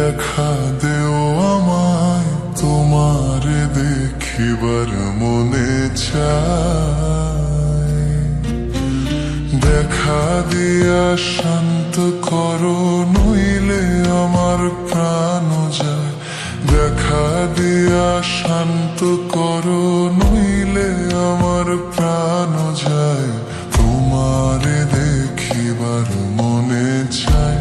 দেখা দেও আমায়, তোমারে দেখিবার মনে চায়। দেখা দিয়া শান্ত করো, নইলে আমার প্রাণ যায়। দেখা দিয়া শান্ত করো, নইলে আমার প্রাণ যায়। তোমারে দেখিবার মনে চায়,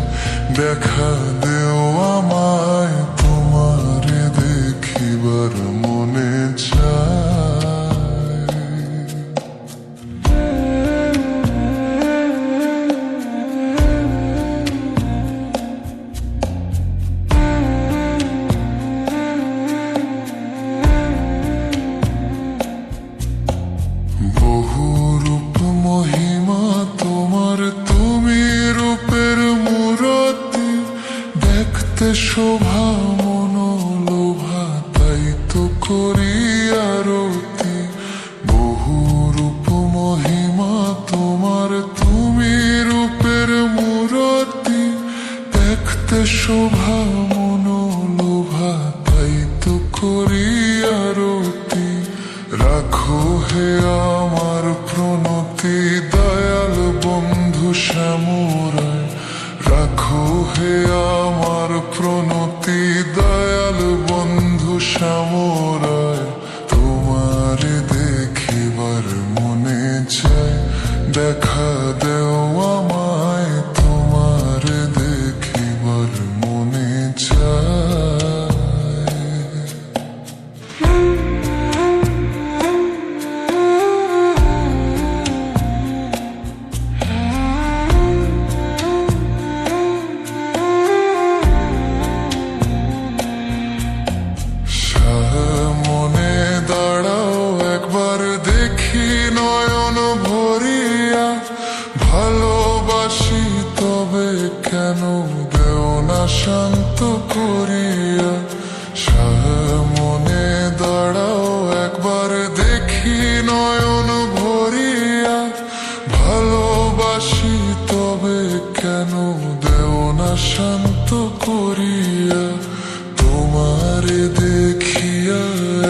দেখা দেও আমায়, তোমারে দেখিবার মনে চায়। বহু রূপ মহিমা তোমার, তুমি রূপের মূরতি। দেখতে শোভা মনোলোভা, তাই তো করি আরতি। বহু রূপ মহিমা তোমার, তুমি রূপের মূরতি। দেখতে শোভা মনোলোভা, তাই তো করি আরতি। রাখো হে আমার প্রণতি, দয়াল বন্ধু শ্যামরায়। রাখো হে আমার প্রণতি, দয়াল বন্ধু শ্যামরায়। তোমারে দেখিবার মনে চায়, দেখা দেও আমায়, তোমারে দেখিবার মনে চায়। মনে দাঁড়াও একবার, দেখি নয়ন ভরিয়া। ভালোবাসি তবে কেন দেও না শান্ত করিয়া। মনে দাঁড়াও একবার, দেখি নয়ন ভরিয়া। ভালোবাসি তবে কেন দেও না শান্ত করিয়া। তোমারে দেখিয়া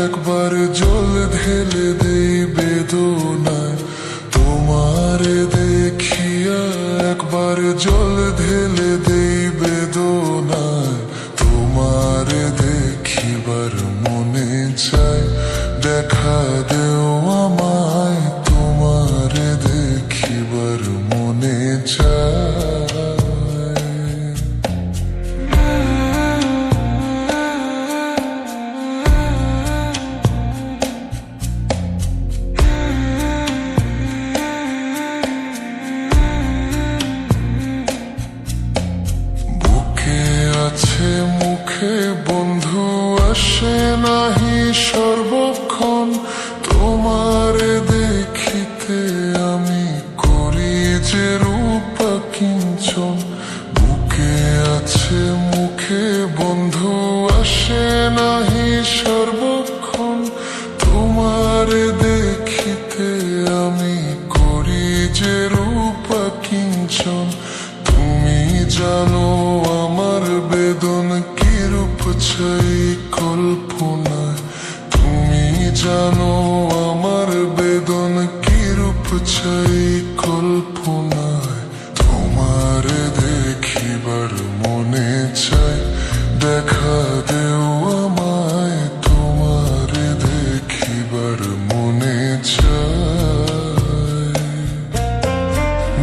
একবার জল ঢেলে দেই বেদনায়। তোমারে দেখিয়া একবার জল ঢেলে দেই বেদনায়। তোমারে দেখিবার মনে চায়, দেখা দেও আমায়, তোমারে দেখিবার মনে চায়। আছে মুখে বন্ধু, আসে নাহি সর্বক্ষণ। তোমারে দেখিতে আমি করি যে রূপ কিঞ্চন। বুকে আছে মুখে বন্ধু, আসে নাহি সর্বক্ষণ। তোমারে দেখিতে আমি করি যে রূপ কিঞ্চন। তুমি জানো আমার বেদন কিরূপ চাই কল্পনায়। তুমি জানো আমার বেদন কিরূপ চাই কল্পনায়। তোমারে দেখিবার মনে চায়, দেখা দেও আমায়, তোমারে দেখিবার মনে চায়।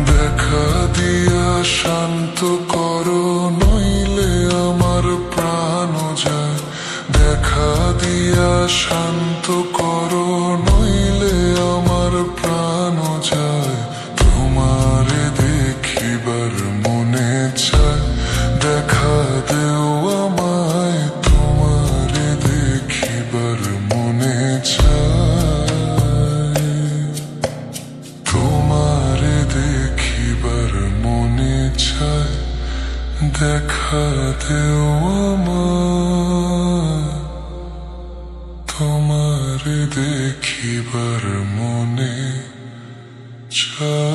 দেখা দিয়া শান্ত করো, নইলে আমার প্রাণ যায়। দেখা দিয়া শান্ত করো, নইলে আমার প্রাণ যায়। তোমারে দেখিবার মনে চায়, দেখা দেও আমায়, তোমারে দেখিবার মনে চায়। তোমারে দেখিবার মনে চায়, দেখা দেও আমায়, তোমারে দেখিবার মনে চায়।